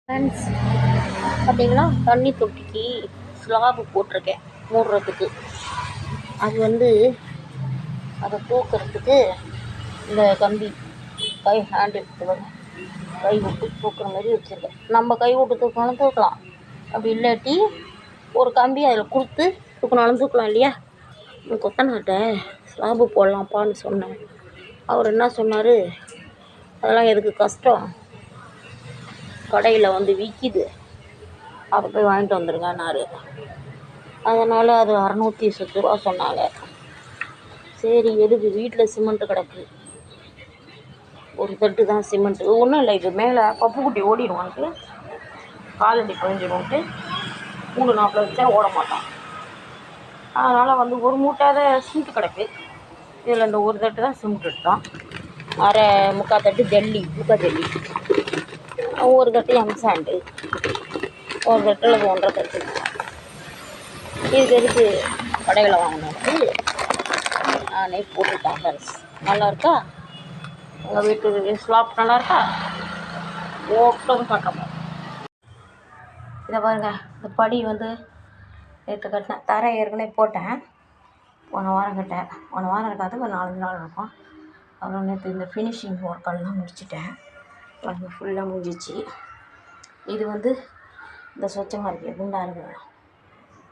Friends பார்த்தீங்களா, தண்ணி தொட்டிக்கு ஸ்லாபு போட்டிருக்கேன் மூடுறதுக்கு. அது அதை தூக்கிறதுக்கு இந்த கம்பி கை ஹேண்டில் கை விட்டு தூக்குற மாதிரி வச்சுருக்கேன். நம்ம கை விட்டு தூக்கினாலும் தூக்கலாம், அப்படி இல்லாட்டி ஒரு கம்பி அதில் கொடுத்து தூக்கினாலும் தூக்கலாம் இல்லையா. கொத்தனார்கிட்ட ஸ்லாபு போடலாம்ப்பான்னு சொன்னேன். அவர் என்ன சொன்னார், அதெல்லாம் எதுக்கு கஷ்டம், கடையில் விற்கிது, அதை போய் வாங்கிட்டு வந்துருங்கன்னாரு. அதனால் அது 610 ரூபா சொன்னாங்க. சரி எதுக்கு, வீட்டில் சிமெண்ட்டு கிடக்கு, ஒரு தட்டு தான் சிமெண்ட்டு, ஒன்றும் இல்லை, இது மேலே பப்பு குட்டி ஓடிடுவான்ட்டு காலடி குழஞ்சிடும்ட்டு 3-4 வச்சா ஓட மாட்டான். அதனால் ஒரு மூட்டாத சிமெண்ட்டு கிடக்கு, இதில் இந்த ஒரு தட்டு தான் சிமெண்ட் எடுத்தோம். முக்கால் தட்டு ஜல்லி, ஒரு தட்டு எம்சாண்டு, ஒரு தட்டில் 1.5 தட்டு. இதுக்கு எதுக்கு கடையில் வாங்கினோம்ட்டு நானே போட்டுட்டேன் ஃப்ரெண்ட்ஸ். நல்லா இருக்கா உங்கள் வீட்டு ஸ்லாப்? நல்லா இருக்கா? ஓட்டம் பார்க்க இதை பாருங்க. இந்த படி நேற்று கட்டினேன், தரை ஏற்கனவே போட்டேன். போன வாரம் இருக்காது, ஒரு 4 நாள் இருக்கும். அப்புறம் நேற்று இந்த ஃபினிஷிங் ஒர்க்கெல்லாம் முடிச்சுட்டேன். அது ஃபுல்லாக முடிஞ்சிச்சு. இது இந்த சொச்சமாக இருக்குது, குண்டாக இருக்குது,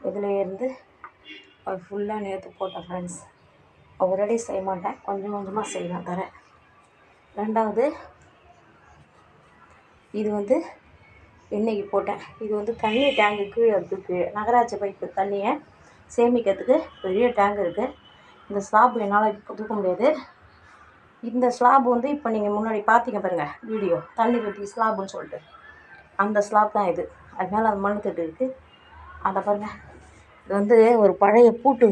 இதில் இருந்து அது ஃபுல்லாக நேற்று போட்டேன் ஃப்ரெண்ட்ஸ். ஒரேடி செய்ய மாட்டேன், கொஞ்சம் கொஞ்சமாக செய்வேன் தரேன். ரெண்டாவது இது இன்றைக்கி போட்டேன். இது தண்ணி டேங்கு கீழே இருக்குது, நகராட்சி பைப்பு தண்ணியை சேமிக்கிறதுக்கு பெரிய டேங்க் இருக்குது. இந்த ஸ்லாப் என்னால் இப்போ தூக்க முடியாது. இந்த ஸ்லாப் இப்போ நீங்கள் முன்னாடி பார்த்தீங்க பாருங்கள் வீடியோ, தண்ணி தொட்டி ஸ்லாப்னு சொல்லிட்டு, அந்த ஸ்லாப் தான் இது. அது மேலே அது மண் தட்டு இருக்குது, அதை பாருங்கள். இது ஒரு பழைய பூட்டு,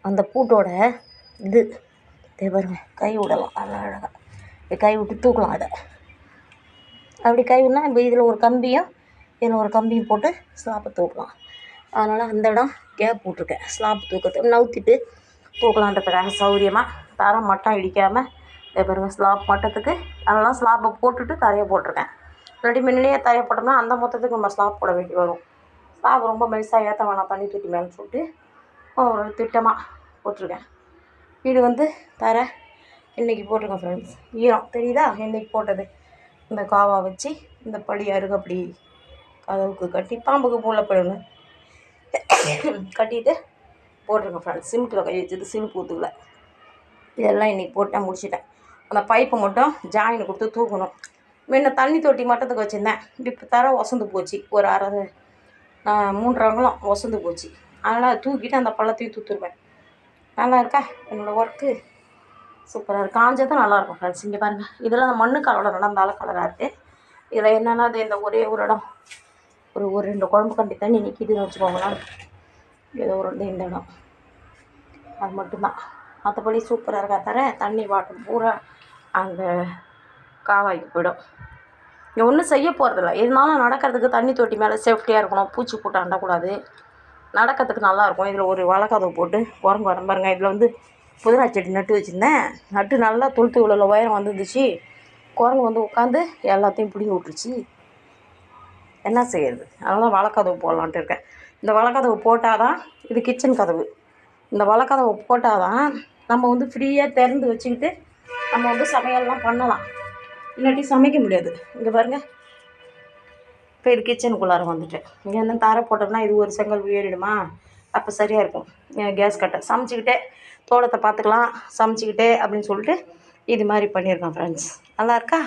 அந்த பூட்டோட இது பாருங்க. கை விடலாம், நல்லா அழகாக கை விட்டு தூக்கலாம். அதை அப்படி கை விடனா இப்போ இதில் ஒரு கம்பியும் இதில் ஒரு கம்பியும் போட்டு ஸ்லாப்பை தூக்கலாம். அதனால் அந்த இடம் கேப் போட்டிருக்கேன், ஸ்லாப் தூக்கிறதுக்கு நவுத்திட்டு தூக்கலான்றதுக்காக சௌகரியமாக. தரம் மட்டம் இடிக்காமல் பாருங்கள், ஸ்லாப் மட்டத்துக்கு அதெல்லாம் ஸ்லாப்பை போட்டுட்டு தரையை போட்டிருக்கேன். ரெடிமேட்லேயே தரையை போட்டோம்னா அந்த மொத்தத்துக்கு நம்ம ஸ்லாப் போட வேண்டி வரும். ஸ்லாப் ரொம்ப மெலிசாக ஏற்ற வேணாம் தண்ணி தொட்டி மேலேன்னு சொல்லிட்டு ஒரு திட்டமாக போட்டிருக்கேன். இது தரை இன்றைக்கி போட்டிருக்கேன் ஃப்ரெண்ட்ஸ். ஈரம் தெரியுதா, இன்றைக்கி போட்டது. இந்த காவா வச்சு இந்த படி அருகப்படி கதவுக்கு கட்டி பாம்புக்கு பூல போயிடணும் கட்டிட்டு போட்டிருக்கேன் ஃப்ரெண்ட்ஸ். சிமெண்ட்டில் கை வச்சது சிமெண்ட் ஊற்றுக்கல. இதெல்லாம் இன்றைக்கி போட்டேன், முடிச்சிட்டேன். அந்த பைப்பை மட்டும் ஜாயின் கொடுத்து தூக்கணும். முன்ன தண்ணி தொட்டி மட்டத்துக்கு வச்சுருந்தேன், இப்போ தர ஒசந்து போச்சு, ஒரு 3 அங்குலம் ஒசந்து போச்சு. அதனால் தூக்கிட்டு அந்த பள்ளத்தையும் தூத்துருவேன். நல்லா இருக்கா என்னோடய ஒர்க்கு? சூப்பராக இருக்குது. காஞ்சதும் நல்லாயிருக்கும் ஃப்ரெண்ட்ஸ். இங்கே பாருங்கள், இதெல்லாம் அந்த மண்ணு கலரோட நடந்தாலும் கலராக இருக்குது. இதில் என்னென்னா அது இந்த ஒரே ஒரு இடம் ஒரு 2 குழம்பு கண்டி தண்ணி நிற்கிதுன்னு வச்சுக்கோங்களேன். ஏதோ இந்த இடம் அது மட்டும்தான். மற்றபடி சூப்பராக இருக்கா தர. தண்ணி வாட்டர் பூரா அந்த காவாய்க்கு போயிடும். இங்கே ஒன்றும் செய்ய போகிறதில்ல, இருந்தாலும் நடக்கிறதுக்கு தண்ணி தொட்டி மேலே சேஃப்டியாக இருக்கணும், பூச்சி போட்டு அண்டக்கூடாது, நடக்கிறதுக்கு நல்லாயிருக்கும். இதில் ஒரு வழக்கதவு போட்டு குரங்கு வர பாருங்க. இதில் புதினா செடி நட்டு வச்சுருந்தேன், நட்டு நல்லா தொழுத்து உள்ள உயரம் வந்துருந்துச்சு. குரங்கு உட்காந்து எல்லாத்தையும் பிடிங்கி விட்டுருச்சு. என்ன செய்யறது, அதனால் வழக்கதவு போடலான்ட்டு இருக்கேன். இந்த வழக்கதவு போட்டால் தான், இது கிச்சன் கதவு, இந்த வழக்கதவு போட்டால் தான் நம்ம ஃப்ரீயாக திறந்து வச்சுக்கிட்டு நம்ம சமையல்லாம் பண்ணலாம். இல்லாட்டி சமைக்க முடியாது. இங்கே பாருங்கள், இப்போ இது கிச்சனுக்குள்ளார வந்துட்டேன். இங்கே வந்து தரை போட்டோம்னா இது ஒரு செங்கல் ஏறிடுமா, அப்போ சரியாக இருக்கும். கேஸ் கட்டை சமைச்சிக்கிட்டே தோட்டத்தை பார்த்துக்கலாம், சமைச்சிக்கிட்டே அப்படின்னு சொல்லிட்டு இது மாதிரி பண்ணியிருக்கேன் ஃப்ரெண்ட்ஸ். நல்லா இருக்கா?